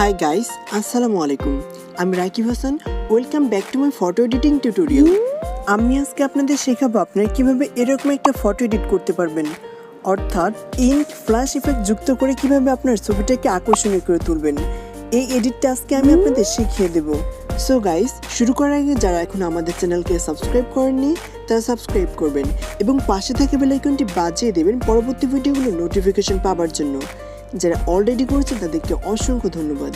Hi guys, Assalamu alaikum. I'm Rakib Hassan. Welcome back to my photo editing tutorial. আমি আজকে আপনাদের শেখাবো আপনারা কিভাবে এরকম একটা ফটো এডিট করতে পারবেন, অর্থাৎ ইঙ্ক ফ্ল্যাশ ইফেক্ট যুক্ত করে কিভাবে আপনার ছবিটাকে আকর্ষণীয় করে তুলবেন। এই এডিটটা আজকে আমি আপনাদের শিখিয়ে দেব। সো গাইস, শুরু করার আগে যারা এখন আমাদের চ্যানেলকে সাবস্ক্রাইব করেননি তারা সাবস্ক্রাইব করবেন এবং পাশে থাকা বেল আইকনটি বাজিয়ে দেবেন পরবর্তী ভিডিওগুলোর নোটিফিকেশন পাওয়ার জন্য। যারা অলরেডি করেছেন তাদেরকে অসংখ্য ধন্যবাদ।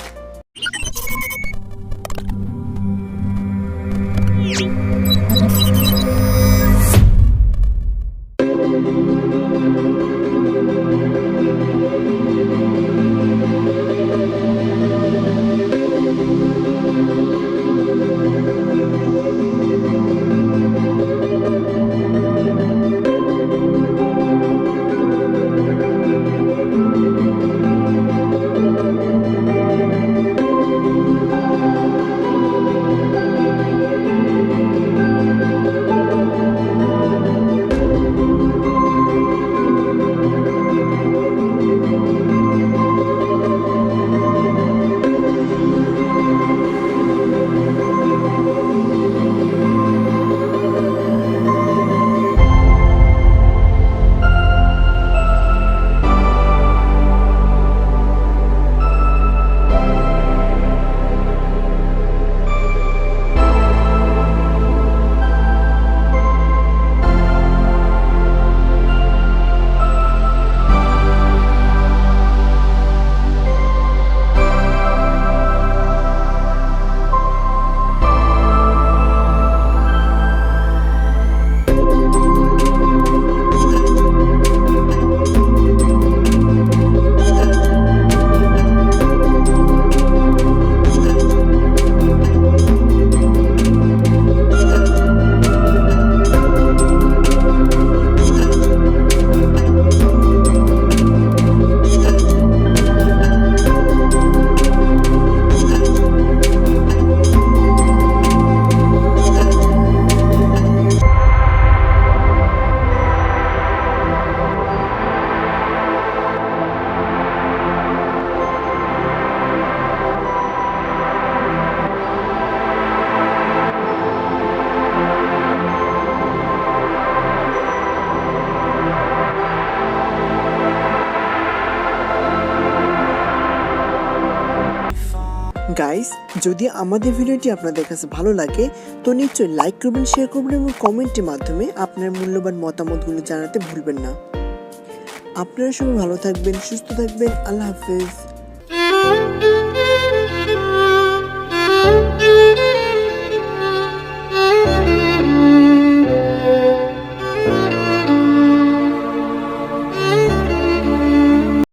গাইস, যদি আমাদের ভিডিওটি আপনাদের কাছে ভালো লাগে তো নিশ্চয়ই লাইক করবেন, শেয়ার করবেন এবং কমেন্টের মাধ্যমে আপনার মূল্যবান মতামতগুলো জানাতে ভুলবেন না। আপনারা সবাই ভালো থাকবেন, সুস্থ থাকবেন। আল্লাহ হাফেজ।